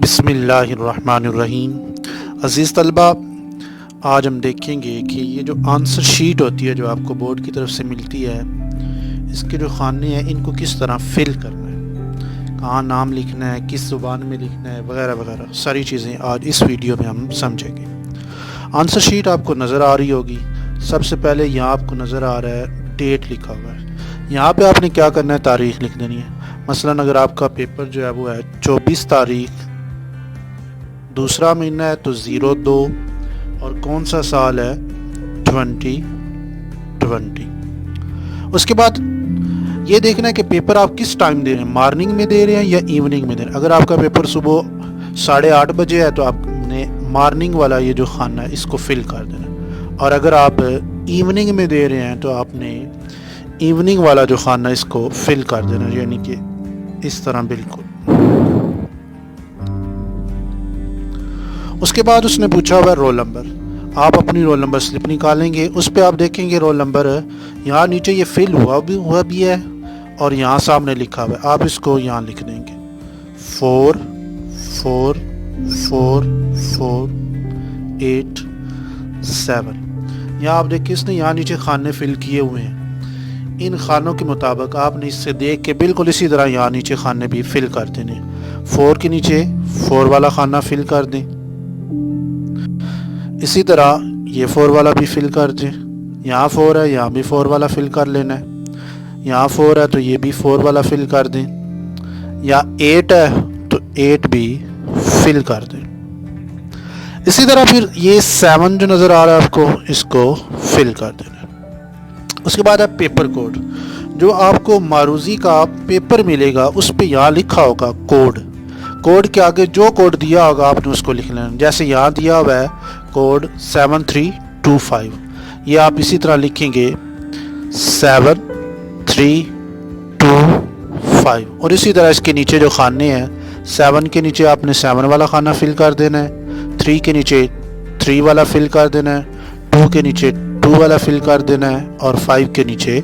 بسم اللہ الرحمن الرحیم۔ عزیز طلبہ، آج ہم دیکھیں گے کہ یہ جو آنسر شیٹ ہوتی ہے جو آپ کو بورڈ کی طرف سے ملتی ہے، اس کے جو خانے ہیں ان کو کس طرح فل کرنا ہے، کہاں نام لکھنا ہے، کس زبان میں لکھنا ہے، وغیرہ وغیرہ ساری چیزیں آج اس ویڈیو میں ہم سمجھیں گے۔ آنسر شیٹ آپ کو نظر آ رہی ہوگی۔ سب سے پہلے یہاں آپ کو نظر آ رہا ہے ڈیٹ لکھا ہوا ہے۔ یہاں پہ آپ نے کیا کرنا ہے، تاریخ لکھ دینی ہے۔ مثلاً اگر آپ کا پیپر جو ہے وہ ہے 24 تاریخ دوسرا مہینہ ہے تو 02 اور کون سا سال ہے 2020۔ اس کے بعد یہ دیکھنا ہے کہ پیپر آپ کس ٹائم دے رہے ہیں، مارننگ میں دے رہے ہیں یا ایوننگ میں دے رہے ہیں۔ اگر آپ کا پیپر صبح 8:30 بجے ہے تو آپ نے مارننگ والا یہ جو خانہ ہے اس کو فل کر دینا ہے، اور اگر آپ ایوننگ میں دے رہے ہیں تو آپ نے ایوننگ والا جو خانہ ہے اس کو فل کر دینا ہے، یعنی کہ اس طرح بالکل۔ اس کے بعد اس نے پوچھا ہوا ہے رول نمبر۔ آپ اپنی رول نمبر سلپ نکالیں گے، اس پہ آپ دیکھیں گے رول نمبر یہاں نیچے یہ فل ہوا بھی ہے اور یہاں سامنے لکھا ہوا ہے۔ آپ اس کو یہاں لکھ دیں گے 4 4 4 4 8 7۔ یہاں آپ دیکھیں اس نے یہاں نیچے خانے فل کیے ہوئے ہیں۔ ان خانوں کے مطابق آپ نے اس سے دیکھ کے بالکل اسی طرح یہاں نیچے خانے بھی فل کر دینے۔ 4 کے نیچے 4 والا خانہ فل کر دیں، اسی طرح یہ 4 والا بھی فل کر دیں۔ یہاں 4 ہے، یہاں بھی 4 والا فل کر لینا ہے۔ یہاں 4 ہے تو یہ بھی 4 والا فل کر دیں۔ یا 8 ہے تو 8 بھی فل کر دیں۔ اسی طرح پھر یہ 7 جو نظر آ رہا ہے آپ کو، اس کو فل کر دینا۔ اس کے بعد ہے پیپر کوڈ۔ جو آپ کو معروضی کا پیپر ملے گا اس پہ یہاں لکھا ہوگا کوڈ۔ کوڈ کے آگے جو کوڈ دیا ہوگا آپ نے اس کو لکھ لینا۔ جیسے یہاں دیا ہوا ہے کوڈ 7325، یہ آپ اسی طرح لکھیں گے 7325، اور اسی طرح اس کے نیچے جو خانے ہیں 7 کے نیچے آپ نے 7 والا خانہ فل کر دینا ہے، 3 کے نیچے 3 والا فل کر دینا ہے، 2 کے نیچے 2 والا فل کر دینا ہے، اور 5 کے نیچے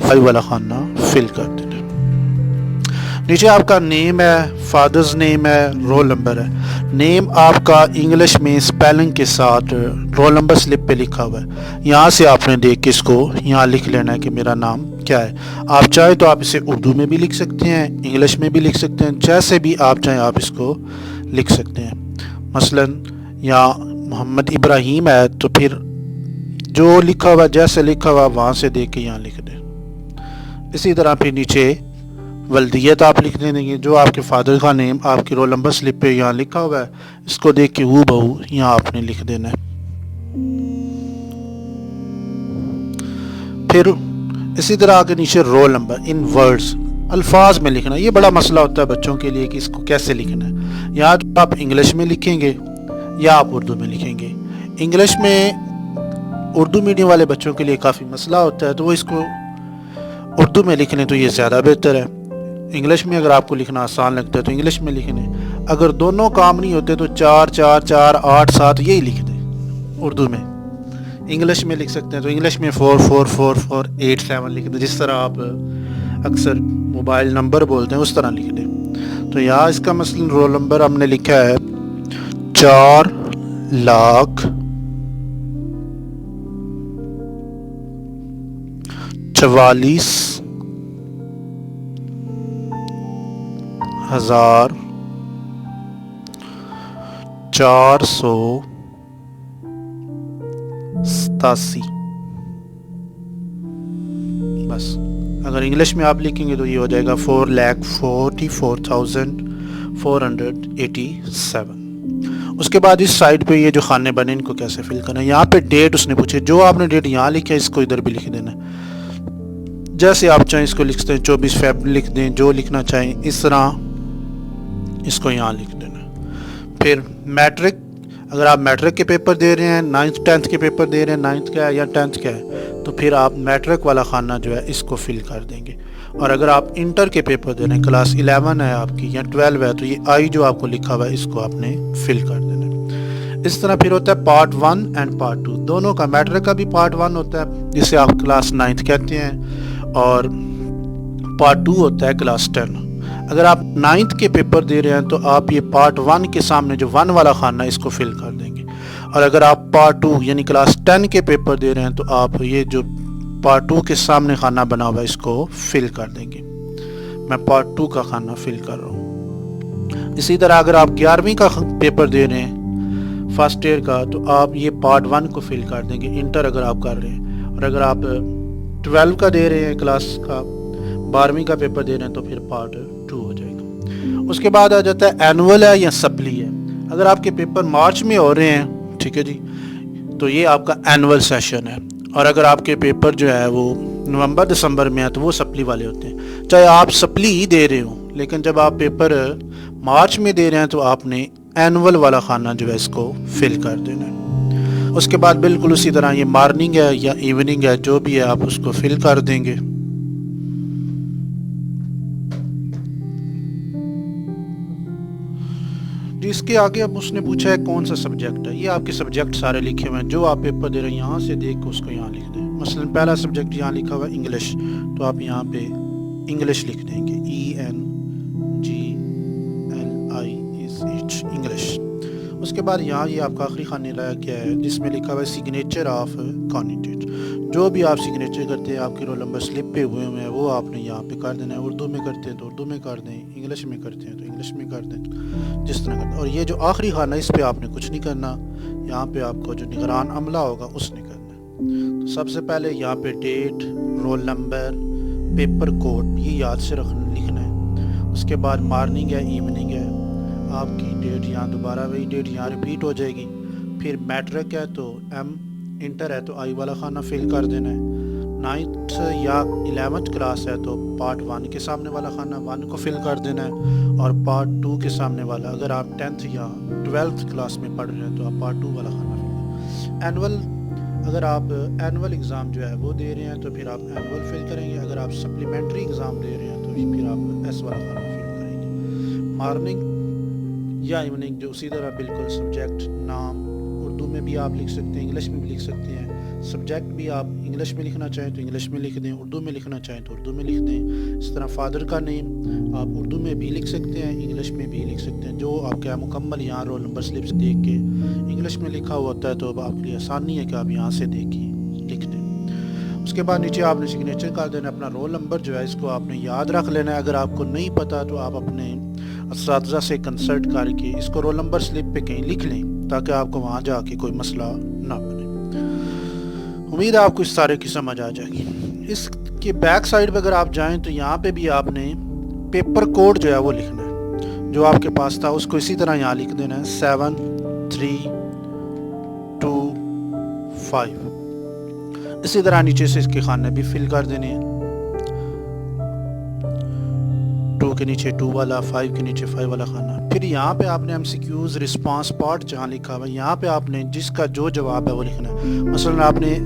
5 والا خانہ فل کر دینا ہے۔ نیچے آپ کا نیم ہے، فادرز نیم ہے، رول نمبر ہے۔ نیم آپ کا انگلش میں سپیلنگ کے ساتھ رول نمبر سلپ پہ لکھا ہوا ہے۔ یہاں سے آپ نے دیکھ کے اس کو یہاں لکھ لینا ہے کہ میرا نام کیا ہے۔ آپ چاہے تو آپ اسے اردو میں بھی لکھ سکتے ہیں، انگلش میں بھی لکھ سکتے ہیں، جیسے بھی آپ چاہیں آپ اس کو لکھ سکتے ہیں۔ مثلاً یہاں محمد ابراہیم ہے تو پھر جو لکھا ہوا جیسے لکھا ہوا وہاں سے دیکھ کے یہاں لکھ دیں۔ اسی طرح پھر نیچے ولدیت آپ لکھ دیں گے، جو آپ کے فادر کا نیم آپ کی رول نمبر سلپ پہ یہاں لکھا ہوا ہے، اس کو دیکھ کے ہو بہو یہاں آپ نے لکھ دینا ہے۔ پھر اسی طرح آگے نیچے رول نمبر ان ورڈز، الفاظ میں لکھنا۔ یہ بڑا مسئلہ ہوتا ہے بچوں کے لیے کہ اس کو کیسے لکھنا ہے۔ یا تو آپ انگلش میں لکھیں گے یا آپ اردو میں لکھیں گے۔ انگلش میں اردو میڈیم والے بچوں کے لیے کافی مسئلہ ہوتا ہے تو وہ اس کو اردو میں لکھ لیں تو یہ زیادہ بہتر ہے۔ انگلش میں اگر آپ کو لکھنا آسان لگتا ہے تو انگلش میں لکھ لیں۔ اگر دونوں کام نہیں ہوتے تو 4 4 4 8 7 یہی لکھ دیں اردو میں۔ انگلش میں لکھ سکتے ہیں تو انگلش میں 4 4 4 4 8 7 لکھ دیں، جس طرح آپ اکثر موبائل نمبر بولتے ہیں اس طرح لکھ دیں۔ تو یہاں اس کا مثلا رول نمبر ہم نے لکھا ہے 4,44,487۔ بس اگر انگلش میں آپ لکھیں گے تو یہ ہو جائے گا 4,44,487۔ اس کے بعد اس سائڈ پہ یہ جو خانے بنے ان کو کیسے فل کرنا ہے۔ یہاں پہ ڈیٹ اس نے پوچھے، جو آپ نے ڈیٹ یہاں لکھا ہے اس کو ادھر بھی لکھ دینا ہے۔ جیسے آپ چاہیں اس کو لکھتے ہیں 24 فیبرری لکھ دیں، جو لکھنا چاہیں اس طرح اس کو یہاں لکھ دینا۔ پھر میٹرک، اگر آپ میٹرک کے پیپر دے رہے ہیں، 9th 10th کے پیپر دے رہے ہیں، 9th کا ہے یا 10th کا ہے، تو پھر آپ میٹرک والا خانہ جو ہے اس کو فل کر دیں گے۔ اور اگر آپ انٹر کے پیپر دے رہے ہیں، کلاس 11 ہے آپ کی یا 12 ہے، تو یہ آئی جو آپ کو لکھا ہوا ہے اس کو آپ نے فل کر دینا ہے۔ اس طرح پھر ہوتا ہے پارٹ 1 اینڈ پارٹ 2 دونوں کا۔ میٹرک کا بھی پارٹ 1 ہوتا ہے جسے آپ کلاس 9th کہتے ہیں، اور پارٹ 2 ہوتا ہے کلاس 10۔ اگر آپ 9th کے پیپر دے رہے ہیں تو آپ یہ پارٹ 1 کے سامنے جو 1 والا خانہ ہے اس کو فل کر دیں گے، اور اگر آپ پارٹ 2 یعنی کلاس 10 کے پیپر دے رہے ہیں تو آپ یہ جو پارٹ 2 کے سامنے خانہ بنا ہوا ہے اس کو فل کر دیں گے۔ میں پارٹ 2 کا خانہ فل کر رہا ہوں۔ اسی طرح اگر آپ 11ویں کا پیپر دے رہے ہیں فرسٹ ایئر کا تو آپ یہ پارٹ 1 کو فل کر دیں گے، انٹر اگر آپ کر رہے ہیں، اور اگر آپ 12 کا دے رہے ہیں کلاس کا 12ویں کا پیپر دے رہے ہیں تو پھر پارٹ 2 ہو جائے گا۔ اس کے بعد آ جاتا ہے اینول ہے یا سپلی ہے۔ اگر آپ کے پیپر مارچ میں ہو رہے ہیں، ٹھیک ہے جی، تو یہ آپ کا اینول سیشن ہے، اور اگر آپ کے پیپر جو ہے وہ نومبر دسمبر میں ہے تو وہ سپلی والے ہوتے ہیں۔ چاہے آپ سپلی ہی دے رہے ہوں، لیکن جب آپ پیپر مارچ میں دے رہے ہیں تو آپ نے اینول والا خانہ جو ہے اس کو فل کر دینا ہے۔ اس کے بعد بالکل اسی طرح یہ مارننگ ہے یا ایوننگ ہے، جو بھی ہے آپ اس کو فل کر دیں گے۔ اس کے آگے اب اس نے پوچھا ہے کون سا سبجیکٹ ہے۔ یہ آپ کے سبجیکٹ سارے لکھے ہوئے ہیں، جو آپ پیپر دے رہے ہیں یہاں سے دیکھ کے اس کو یہاں لکھ دیں۔ مثلا پہلا سبجیکٹ یہاں لکھا ہوا ہے انگلش، تو آپ یہاں پہ انگلش لکھ دیں گے، ENGLISH انگلش۔ اس کے بعد یہاں یہ آپ کا آخری خانے لایا گیا ہے جس میں لکھا ہوا ہے سگنیچر آف کینڈیڈیٹ۔ جو بھی آپ سگنیچر کرتے ہیں آپ کے رول نمبر سلپ پہ ہوئے ہیں وہ آپ نے یہاں پہ کر دینا ہے۔ اردو میں کرتے ہیں تو اردو میں کر دیں، انگلش میں کرتے ہیں تو انگلش میں کر دیں، جس طرح کرتے ہیں۔ اور یہ جو آخری خانہ ہے اس پہ آپ نے کچھ نہیں کرنا، یہاں پہ آپ کو جو نگران عملہ ہوگا اس نے کرنا ہے۔ تو سب سے پہلے یہاں پہ date, roll number, paper code یہ یاد سے لکھنا ہے۔ اس کے بعد مارننگ ہے، ایوننگ ہے، آپ کی ڈیٹ یہاں دوبارہ وہی ڈیٹ یہاں ریپیٹ ہو جائے گی۔ پھر میٹرک ہے تو M، انٹر ہے تو I والا خانہ فل کر دینا ہے۔ 9th یا 11th کلاس ہے تو پارٹ 1 کے سامنے والا خانہ 1 کو فل کر دینا ہے، اور پارٹ 2 کے سامنے والا، اگر آپ 10th یا 12th کلاس میں پڑھ رہے ہیں تو آپ پارٹ 2 والا خانہ فل کریں۔ اینول، اگر آپ اینول ایگزام جو ہے وہ دے رہے ہیں تو پھر آپ اینول فل کریں گے، اگر آپ سپلیمنٹری ایگزام دے رہے ہیں تو پھر آپ S والا خانہ فل کریں گے۔ مارننگ یا ایوننگ جو اسی طرح بالکل سبجیکٹ، نام، اردو میں بھی آپ لکھ سکتے ہیں، انگلش میں بھی لکھ سکتے ہیں۔ سبجیکٹ بھی آپ انگلش میں لکھنا چاہیں تو انگلش میں لکھ دیں، اردو میں لکھنا چاہیں تو اردو میں لکھ دیں۔ اس طرح فادر کا نیم آپ اردو میں بھی لکھ سکتے ہیں، انگلش میں بھی لکھ سکتے ہیں، جو آپ کا مکمل یہاں رول نمبر سلپس دیکھ کے انگلش میں لکھا ہوا ہوتا ہے تو آپ کے لیے آسانی ہے کہ آپ یہاں سے دیکھ کے لکھ دیں۔ اس کے بعد نیچے آپ نے سگنیچر کر دینا، اپنا رول نمبر جو ہے اس کو آپ نے یاد رکھ لینا ہے۔ اگر آپ کو نہیں پتا تو آپ اپنے اساتذہ سے کنسلٹ کر کے اس کو رول نمبر سلپ پہ کہیں لکھ لیں تاکہ آپ کو وہاں جا کے کوئی مسئلہ نہ بنے۔ امید ہے آپ کو اس سارے کی سمجھ آ جائے گی۔ اس کے بیک سائڈ پہ اگر آپ جائیں تو یہاں پہ بھی آپ نے پیپر کوڈ جو ہے وہ لکھنا ہے، جو آپ کے پاس تھا اس کو اسی طرح یہاں لکھ دینا ہے 7325۔ اسی طرح نیچے سے اس کے خانے بھی فل کر دینے ہیں، 2 کے نیچے 2 والا، 5 کے نیچے 5 والا خانہ۔ پھر یہاں پہ آپ نے MCQs رسپانس پارٹ جہاں لکھا ہوا ہے یہاں پہ آپ نے جس کا جو جواب ہے وہ لکھنا ہے۔ مثلا آپ نے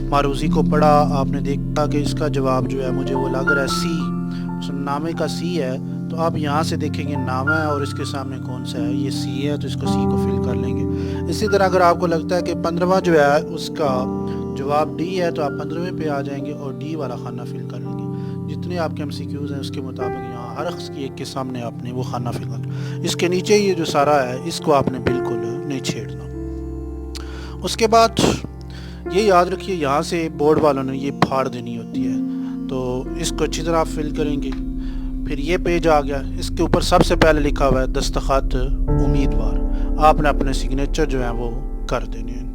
معروضی کو پڑھا، آپ نے دیکھا کہ اس کا جواب جو ہے مجھے وہ لگ رہا ہے C، مثلا نامے کا C ہے تو آپ یہاں سے دیکھیں گے نامہ ہے اور اس کے سامنے کون سا ہے، یہ C ہے تو اس کو C کو فل کر لیں گے۔ اسی طرح اگر آپ کو لگتا ہے کہ 15واں جو ہے اس کا جواب D ہے تو آپ 15ویں پہ آ جائیں گے اور D والا خانہ فل کر لیں گے۔ جتنے آپ کے MCQs ہیں اس کے مطابق یہاں ہر شخص کی ایک کے سامنے آپ نے وہ خانہ فل کرنا۔ اس کے نیچے یہ جو سارا ہے اس کو آپ نے بالکل نہیں چھیڑنا۔ اس کے بعد یہ یاد رکھیے یہاں سے بورڈ والوں نے یہ پھاڑ دینی ہوتی ہے تو اس کو اچھی طرح آپ فل کریں گے۔ پھر یہ پیج آ گیا، اس کے اوپر سب سے پہلے لکھا ہوا ہے دستخط امیدوار، آپ نے اپنے سگنیچر جو ہیں وہ کر دینے ہیں۔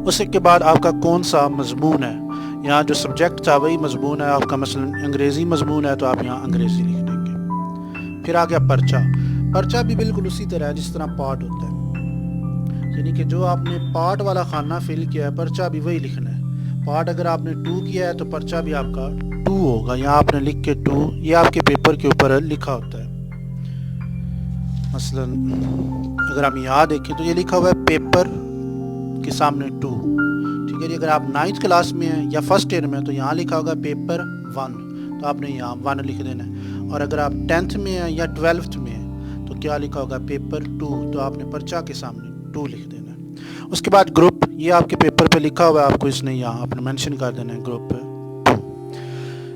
اس کے بعد آپ کا کون سا مضمون ہے، یہاں جو سبجیکٹ تھا وہی مضمون ہے آپ کا، مثلا انگریزی مضمون ہے تو آپ یہاں انگریزی لکھ دیں گے۔ پھر آ گیا پرچہ، پرچہ بھی بالکل اسی طرح ہے جس طرح پارٹ ہوتا ہے، یعنی کہ جو آپ نے پارٹ والا خانہ فل کیا ہے پرچہ بھی وہی لکھنا ہے۔ پارٹ اگر آپ نے 2 کیا ہے تو پرچہ بھی آپ کا 2 ہوگا، یہاں آپ نے لکھ کے 2، یہ آپ کے پیپر کے اوپر لکھا ہوتا ہے۔ مثلا اگر ہم یہاں دیکھیں تو یہ لکھا ہوا ہے پیپر کے سامنے 2، ٹھیک ہے جی۔ اگر آپ 9th کلاس میں ہیں یا فرسٹ ایئر میں ہیں تو یہاں لکھا ہوگا پیپر 1 تو آپ نے یہاں 1 لکھ دینا ہے، اور اگر آپ 10th میں ہیں یا 12th میں ہیں تو کیا لکھا ہوگا پیپر 2 تو آپ نے پرچہ کے سامنے 2 لکھ دینا ہے۔ اس کے بعد گروپ، یہ آپ کے پیپر پہ لکھا ہوا ہے، آپ کو اس نے یہاں آپ نے مینشن کر دینا ہے گروپ 2۔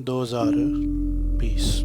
2020।